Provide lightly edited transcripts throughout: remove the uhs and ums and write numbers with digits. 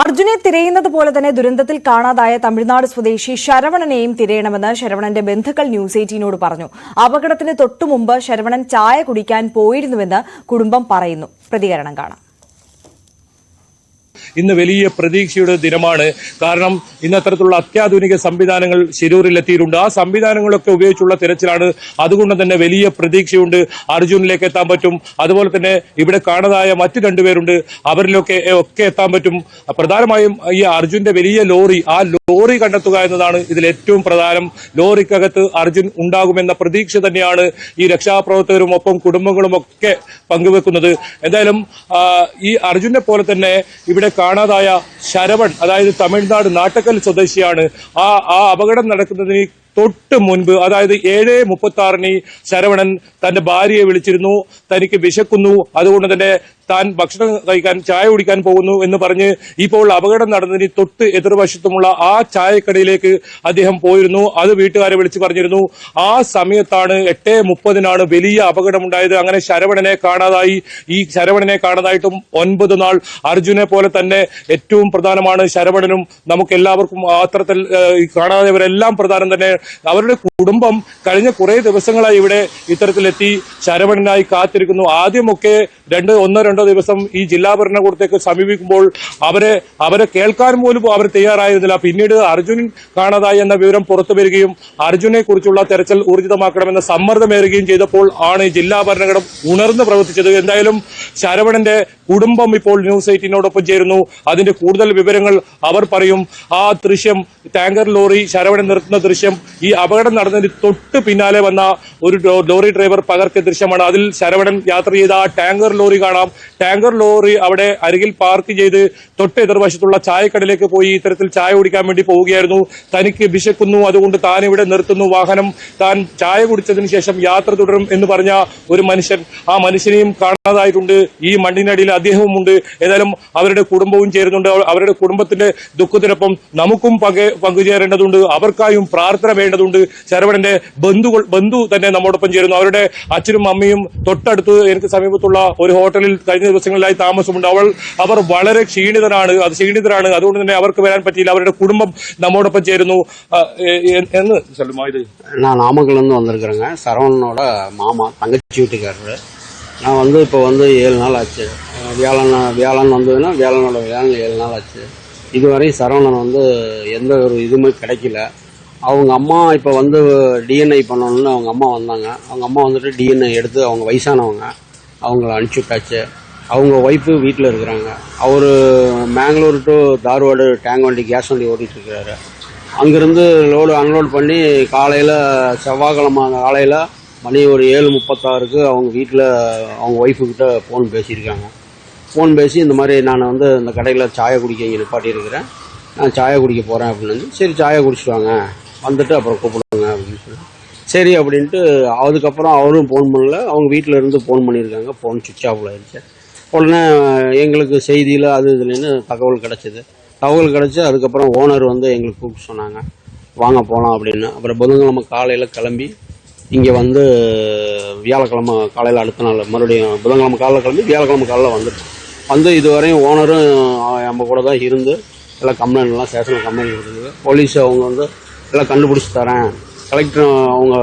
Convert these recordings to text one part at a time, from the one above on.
അർജുനെ തിരയുന്നത് പോലെ തന്നെ ദുരന്തത്തിൽ കാണാതായ തമിഴ്നാട് സ്വദേശി ശരവണനെയും തിരയണമെന്ന് ശരവണന്റെ ബന്ധുക്കൾ ന്യൂസ് 18നോട് പറഞ്ഞു. അപകടത്തിന് തൊട്ടുമുമ്പ് ശരവണൻ ചായ കുടിക്കാൻ പോയിരുന്നുവെന്ന് കുടുംബം പറയുന്നു. പ്രതികരണം കാണാം. ഇന്ന് വലിയ പ്രതീക്ഷയുടെ ദിനമാണ്. കാരണം ഇന്ന് അത്തരത്തിലുള്ള അത്യാധുനിക സംവിധാനങ്ങൾ ശിരൂരിൽ എത്തിയിട്ടുണ്ട്. ആ സംവിധാനങ്ങളൊക്കെ ഉപയോഗിച്ചുള്ള തിരച്ചിലാണ്. അതുകൊണ്ട് തന്നെ വലിയ പ്രതീക്ഷയുണ്ട്. അർജുനിലേക്ക് എത്താൻ പറ്റും. അതുപോലെ തന്നെ ഇവിടെ കാണാതായ മറ്റു രണ്ടുപേരുണ്ട്, അവരിലൊക്കെ എത്താൻ പറ്റും. പ്രധാനമായും ഈ അർജുന്റെ വലിയ ലോറി, ആ ലോറി കണ്ടെത്തുക എന്നതാണ് ഇതിൽ ഏറ്റവും പ്രധാനം. ലോറിക്കകത്ത് അർജുൻ ഉണ്ടാകുമെന്ന പ്രതീക്ഷ തന്നെയാണ് ഈ രക്ഷാപ്രവർത്തകരും ഒപ്പം കുടുംബങ്ങളും ഒക്കെ പങ്കുവെക്കുന്നത്. എന്തായാലും ഈ അർജുനെ പോലെ തന്നെ ഇവിടെ കാണാതായ ശരവൺ, അതായത് തമിഴ്നാട് നാട്ടക്കൽ സ്വദേശിയാണ്. ആ അപകടം നടക്കുന്നതിന് തൊട്ട് മുൻപ്, അതായത് 7:36 ശരവണൻ തന്റെ ഭാര്യയെ വിളിച്ചിരുന്നു. തനിക്ക് വിശക്കുന്നു, അതുകൊണ്ട് തന്നെ താൻ ഭക്ഷണം കഴിക്കാൻ ചായ കുടിക്കാൻ പോകുന്നു എന്ന് പറഞ്ഞ് ഇപ്പോൾ അപകടം നടന്നതിന് തൊട്ട് എതിർവശത്തുമുള്ള ആ ചായക്കടയിലേക്ക് അദ്ദേഹം പോയിരുന്നു. അത് വീട്ടുകാരെ വിളിച്ചു പറഞ്ഞിരുന്നു. ആ സമയത്താണ് 8:30 വലിയ അപകടമുണ്ടായത്. അങ്ങനെ ശരവണനെ കാണാതായി. ഈ ശരവണനെ കാണാതായിട്ടും 9 നാൾ. അർജുനെ പോലെ തന്നെ ഏറ്റവും പ്രധാനമാണ് ശരവണനും. നമുക്ക് എല്ലാവർക്കും അത്തരത്തിൽ കാണാതായവരെല്ലാം പ്രധാനം തന്നെ. അവരുടെ കുടുംബം കഴിഞ്ഞ കുറെ ദിവസങ്ങളായി ഇവിടെ ഇത്തരത്തിലെത്തി ശരവണനായി കാത്തിരിക്കുന്നു. ആദ്യമൊക്കെ 1-2 ദിവസം ഈ ജില്ലാ ഭരണകൂടത്തേക്ക് സമീപിക്കുമ്പോൾ അവരെ കേൾക്കാൻ പോലും അവർ തയ്യാറായിരുന്നില്ല. പിന്നീട് അർജുൻ കാണാതായി എന്ന വിവരം പുറത്തു വരികയും അർജുനെ കുറിച്ചുള്ള തെരച്ചിൽ ഊർജിതമാക്കണമെന്ന സമ്മർദ്ദമേറുകയും ചെയ്തപ്പോൾ ആണ് ജില്ലാ ഭരണകൂടം ഉണർന്ന് പ്രവർത്തിച്ചത്. എന്തായാലും ശരവണന്റെ കുടുംബം ഇപ്പോൾ ന്യൂസ് 18നോടൊപ്പം ചേരുന്നു. അതിന്റെ കൂടുതൽ വിവരങ്ങൾ അവർ പറയും. ആ ദൃശ്യം, ടാങ്കർ ലോറി ശരവണൻ നിർത്തുന്ന ദൃശ്യം, ഈ അപകടം നടന്നതിന് തൊട്ട് പിന്നാലെ വന്ന ഒരു ലോറി ഡ്രൈവർ പകർത്തിയ ദൃശ്യമാണ്. അതിൽ ശരവണൻ യാത്ര ചെയ്ത ആ ടാങ്കർ ലോറി കാണാം. ടാങ്കർ ലോറി അവിടെ അരികിൽ പാർക്ക് ചെയ്ത് തൊട്ട് എതിർവശത്തുള്ള ചായക്കടയിലേക്ക് പോയി ഇത്തരത്തിൽ ചായ കുടിക്കാൻ വേണ്ടി പോവുകയായിരുന്നു. തനിക്ക് വിശക്കുന്നു, അതുകൊണ്ട് താൻ ഇവിടെ നിർത്തുന്നു വാഹനം. താൻ ചായ കുടിച്ചതിന് ശേഷം യാത്ര തുടരും എന്ന് പറഞ്ഞ ഒരു മനുഷ്യൻ, ആ മനുഷ്യനെയും കാണാതായിട്ടുണ്ട്. ഈ മണ്ണിനടിയിൽ അദ്ദേഹവും ഉണ്ട്. ഏതായാലും അവരുടെ കുടുംബവും ചേരുന്നുണ്ട്. അവരുടെ കുടുംബത്തിന്റെ ദുഃഖത്തിനൊപ്പം നമുക്കും പങ്കുചേരേണ്ടതുണ്ട്. അവർക്കായും പ്രാർത്ഥന വേണ്ടതുണ്ട്. ശരവണന്റെ ബന്ധു തന്നെ നമ്മോടൊപ്പം ചേരുന്നു. അവരുടെ അച്ഛനും അമ്മയും തൊട്ടടുത്ത് എനിക്ക് സമീപത്തുള്ള ഒരു ഹോട്ടലിൽ കഴിഞ്ഞ ദിവസങ്ങളിലായി താമസമുണ്ട്. അവർ വളരെ ക്ഷീണിതരാണ്. അതുകൊണ്ട് തന്നെ അവർക്ക് വരാൻ പറ്റിയില്ല. അവരുടെ കുടുംബം നമ്മോടൊപ്പം ചേരുന്നു. நான் நாமக்கல்லேருந்து வந்திருக்கிறேங்க. சரவணனோட மாமா, தங்கச்சி வீட்டுக்காரரு. நான் இப்போ 7 நாள் ஆச்சு. வியாழன் வந்ததுன்னா வியாழனோட 7 நாள் ஆச்சு. இதுவரை சரவணன் எந்த ஒரு இதுவுமே கிடைக்கல. அவங்க அம்மா இப்போ டிஎன்ஐ பண்ணணும்னு அவங்க அம்மா வந்தாங்க. அவங்க அம்மா டிஎன்ஐ எடுத்து, அவங்க வயசானவங்க, அவங்கள அனுப்பிச்சி விட்டாச்சு. அவங்க ஒய்ஃபு வீட்டில் இருக்கிறாங்க. அவர் மேங்களூர் டு தார்வாடு டேங்க் வண்டி, கேஸ் வண்டி ஓட்டிகிட்ருக்கிறாரு. அங்கேருந்து அன்லோட் பண்ணி காலையில், செவ்வாய்க்கிழமை காலையில் மணி ஒரு 7:36 அவங்க வீட்டில் அவங்க ஒய்ஃபுக்கிட்ட ஃபோன் பேசியிருக்காங்க. ஃபோன் பேசி இந்த மாதிரி நான் இந்த கடையில் சாய குடிக்க இங்கே நிப்பாட்டியிருக்கிறேன், நான் சாய குடிக்க போகிறேன் அப்படின்னு. சரி, சாய குடிச்சிட்டு வாங்க, வந்துட்டு அப்புறம் கூப்பிடுவாங்க அப்படின்னு சொல்லி சரி அப்படின்ட்டு. அதுக்கப்புறம் அவரும் ஃபோன் பண்ணல. அவங்க வீட்டில் இருந்து ஃபோன் பண்ணியிருக்காங்க. ஃபோன் சுவிட்ச் ஆஃப் ஆகிடுச்சு. உடனே எங்களுக்கு செய்தியில் அது இதுலேன்னு தகவல் கிடச்சி அதுக்கப்புறம் ஓனர் எங்களுக்கு கூப்பிட்டு சொன்னாங்க, வாங்க போகலாம் அப்படின்னு. அப்புறம் புதன்கிழமை காலையில் கிளம்பி இங்கே வியாழக்கிழமை காலையில் அடுத்த நாள் மறுபடியும் புதன்கிழமை காலையில் கிளம்பி வியாழக்கிழமை காலையில் வந்துட்டு இதுவரையும் ஓனரும் நம்ம கூட தான் இருந்து எல்லாம் கம்ப்ளைண்ட்லாம் ஸ்டேஷனில் கம்ப்ளைண்ட் கொடுக்குது. போலீஸ் அவங்க எல்லாம் கண்டுபிடிச்சி தரேன். கலெக்டர் அவங்க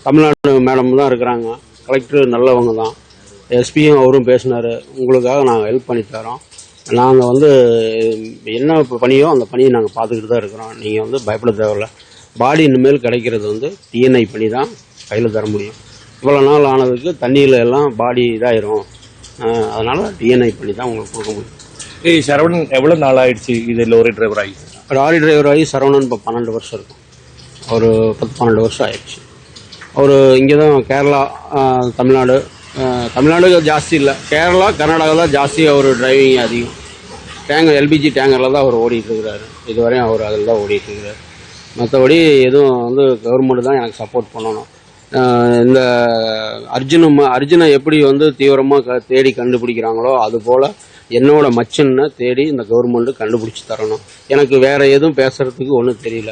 தமிழ்நாடு மேடம் தான் இருக்கிறாங்க. கலெக்டர் நல்லவங்க தான். எஸ்பியும் அவரும் பேசினார், உங்களுக்காக நாங்கள் ஹெல்ப் பண்ணி தரோம். நாங்கள் என்ன பணியோ அந்த பணியை நாங்கள் பார்த்துக்கிட்டு தான் இருக்கிறோம். நீங்கள் பயப்பட தேவையில்ல. பாடி இனிமேல் கிடைக்கிறது டிஎன்ஐ பண்ணி தான் கையில் தர முடியும். இவ்வளோ நாள் ஆனதுக்கு தண்ணியில் எல்லாம் பாடி இதாயிரும். அதனால் டிஎன்ஐ பண்ணி தான் உங்களுக்கு கொடுக்க முடியும். சரவணன் எவ்வளோ நாள் ஆயிடுச்சு இது லாரி டிரைவர் ஆகி? சரவணன் இப்போ 12 வருஷம் இருக்கும். ஒரு 10-12 வருஷம் ஆயிடுச்சு. அவர் இங்கே தான் கேரளா, தமிழ்நாடு ஜாஸ்தி இல்லை, கேரளா கர்நாடகா தான் ஜாஸ்தி. அவர் டிரைவிங் அதிகம். எல்பிஜி டேங்கரில் தான் அவர் ஓடிட்டுருக்கிறாரு. இதுவரையும் அவர் அதில் தான் ஓடிட்டுருக்கிறார். மற்றபடி எதுவும் கவர்மெண்ட் தான் எனக்கு சப்போர்ட் பண்ணணும். இந்த அர்ஜுனை எப்படி தீவிரமாக தேடி கண்டுபிடிக்கிறாங்களோ அதுபோல் என்னோட மச்சனை தேடி இந்த கவர்மெண்ட்டு கண்டுபிடிச்சி தரணும். எனக்கு வேறு எதுவும் பேசுகிறதுக்கு ஒன்றும் தெரியல.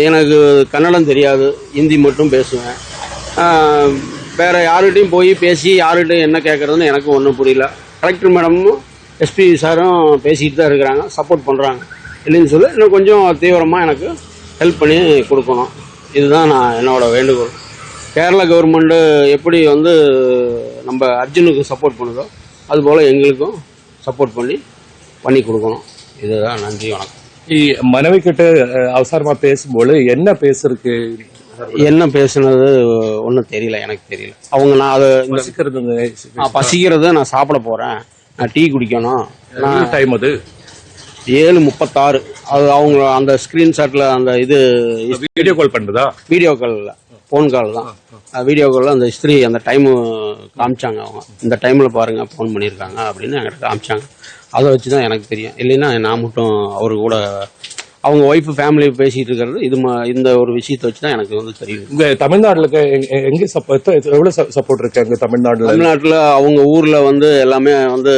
எனக்கு கன்னடம் தெரியாது, ஹிந்தி மட்டும் பேசுவேன். வேறு யார்கிட்டையும் போய் பேசி யார்கிட்டையும் என்ன கேட்குறதுன்னு எனக்கு ஒன்றும் புரியல. கலெக்டர் மேடமும் எஸ்பி சாரும் பேசிக்கிட்டு தான் இருக்கிறாங்க, சப்போர்ட் பண்ணுறாங்க. இல்லைன்னு சொல்லி இன்னும் கொஞ்சம் தீவிரமாக எனக்கு ஹெல்ப் பண்ணி கொடுக்கணும். இதுதான் நான் என்னோட வேண்டுகோள். கேரளா கவர்மெண்ட்டு எப்படி வந்து நம்ம அர்ஜுனுக்கு சப்போர்ட் பண்ணுதோ அதுபோல் எங்களுக்கும் சப்போர்ட் பண்ணி கொடுக்கணும். இதுதான். நன்றி, வணக்கம். மனைவி கிட்ட அவசரமா பேசும்போது என்ன பேசுறதுக்கு என்ன பேசுனது ஒன்றும் தெரியல, எனக்கு தெரியல. அவங்க நான் அதை பசிக்கிறது, நான் சாப்பிட போகிறேன், நான் டீ குடிக்கணும், டைம் அது 7:36. அது அவங்க அந்த ஸ்க்ரீன்ஷாட்டில் அந்த இது வீடியோ கால் பண்ணுறதா? வீடியோ கால் இல்லை, ஃபோன் கால் தான். வீடியோ காலில் அந்த ஹிஸ்ட்ரி அந்த டைமு காமிச்சாங்க. அவங்க இந்த டைமில் பாருங்கள் ஃபோன் பண்ணியிருக்காங்க அப்படின்னு என்கிட்ட காமிச்சாங்க. அதை வச்சு தான் எனக்கு தெரியும். இல்லைன்னா நான் மட்டும் அவரு கூட அவங்க ஒய்ஃபு ஃபேமிலி பேசிகிட்டு இருக்கிறது இந்த ஒரு விஷயத்தை வச்சு தான் எனக்கு வந்து தெரியுது. இங்கே தமிழ்நாட்டில் எங்கே எவ்வளோ சப்போர்ட் இருக்கு அங்கே தமிழ்நாட்டில்? அவங்க ஊரில் வந்து எல்லாமே வந்து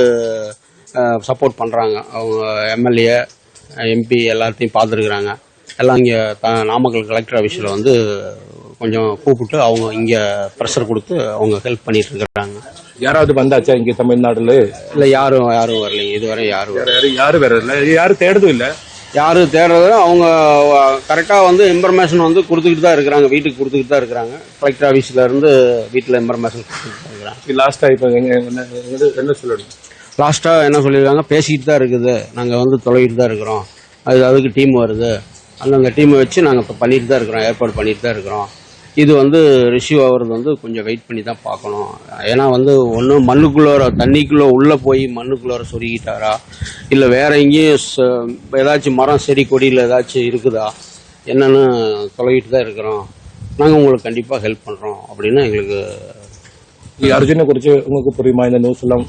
சப்போர்ட் பண்ணுறாங்க. அவங்க எம்எல்ஏ எம்பி எல்லாத்தையும் பார்த்துருக்குறாங்க. எல்லாம் இங்கே நாமக்கல் கலெக்டர் ஆஃபீஸில் வந்து கொஞ்சம் கூப்பிட்டு அவங்க இங்கே ப்ரெஷர் கொடுத்து அவங்க ஹெல்ப் பண்ணிட்டு இருக்கிறாங்க. யாராவது வந்தாச்சா இங்கே தமிழ்நாடுல? இல்லை, யாரும் வரலைங்க இதுவரை. யாரும் வேற இல்லை, யாரும் தேடுதும் இல்லை. யாரும் தேடுறது அவங்க கரெக்டாக வந்து இன்ஃபர்மேஷன் வந்து கொடுத்துக்கிட்டு தான் இருக்கிறாங்க, வீட்டுக்கு கொடுத்துக்கிட்டு தான் இருக்கிறாங்க. கலெக்டர் ஆஃபீஸில் இருந்து வீட்டில் இன்ஃபர்மேஷன் கொடுத்துக்கிட்டு தான் இருக்கிறாங்க. லாஸ்ட்டாக இப்போ என்ன சொல்லணும்? லாஸ்ட்டாக என்ன சொல்லியிருக்காங்க, பேசிக்கிட்டு தான் இருக்குது, நாங்கள் வந்து தொலைகிட்டு தான் இருக்கிறோம், அதுக்கு டீம் வருது, அந்த டீமை வச்சு நாங்கள் இப்போ பண்ணிட்டு தான் இருக்கிறோம், ஏற்பாடு பண்ணிட்டு தான் இருக்கிறோம். இது வந்து ரிசீவ் ஆகிறது வந்து கொஞ்சம் வெயிட் பண்ணி தான் பார்க்கணும். ஏன்னா வந்து ஒன்று மண்ணுக்குள்ளே தண்ணிக்குள்ளே உள்ளே போய் மண்ணுக்குள்ளே சொருகிட்டாரா, இல்லை வேற எங்கேயும் ஏதாச்சும் மரம் செடி கொடியில் ஏதாச்சும் இருக்குதா என்னன்னு தொலைகிட்டு தான் இருக்கிறோம். நாங்கள் உங்களுக்கு கண்டிப்பாக ஹெல்ப் பண்ணுறோம் அப்படின்னு எங்களுக்கு. அர்ஜுனை குறித்து உங்களுக்கு புரியுமா? இந்த நியூஸ் எல்லாம்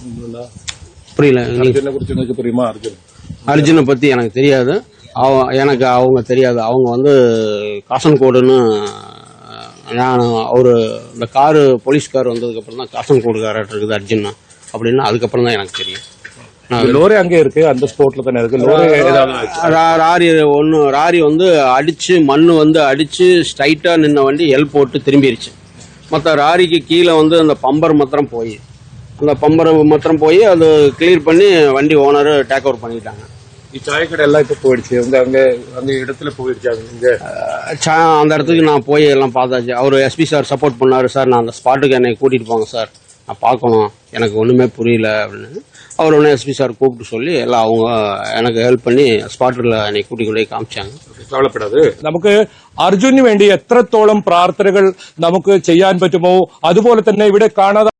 புரியல. அர்ஜுனை குறித்து உங்களுக்கு புரியுமா? அர்ஜுனை பற்றி எனக்கு தெரியாது, எனக்கு அவங்க தெரியாது. அவங்க வந்து காசன்கோடுன்னு நான் இந்த காரு போலீஸ் கார் வந்ததுக்கப்புறம் தான் காசன்கோடுக்காரர் இருக்குது அர்ஜுன் அப்படின்னா அதுக்கப்புறம் தான் எனக்கு தெரியும். லோரி அங்கே இருக்கு, அந்த ஸ்போர்ட்ல தானே இருக்கு. ராரி வந்து அடிச்சு மண் வந்து அடிச்சு ஸ்ட்ரைட்டா நின்ன வண்டி எல் போட்டு திரும்பிடுச்சு. மற்ற ராரிக்கு கீழே வந்து அந்த பம்பர் மாத்திரம் போய் அது கிளியர் பண்ணி வண்டி ஓனர் டேக் ஓவர் பண்ணிட்டாங்க. சாயக்கடை எல்லாம் இப்போ போயிடுச்சு, அங்க இடத்துல போயிடுச்சு. அந்த இடத்துக்கு நான் போய் எல்லாம் பார்த்தாச்சு. அவர் எஸ்பி சார் சப்போர்ட் பண்ணாரு. சார் நான் அந்த ஸ்பாட்டுக்கு என்னை கூட்டிட்டு போங்க சார், நான் பார்க்கணும், எனக்கு ஒன்றுமே புரியல அப்படின்னு. அவர் ஒன்று எஸ்பி சார் கூப்பிட்டு சொல்லி எல்லாம் அவங்க எனக்கு ஹெல்ப் பண்ணி സ്പോട്ടിൽ என்னை கூட்டிக் கொண்டே കാണിച്ചാங்க. കവലപ്പെടാതെ നമുക്ക് അർജുനു വേണ്ടി എത്രത്തോളം പ്രാർത്ഥനകൾ നമുക്ക് ചെയ്യാൻ പറ്റുമോ അതുപോലെ തന്നെ ഇവിടെ കാണാതെ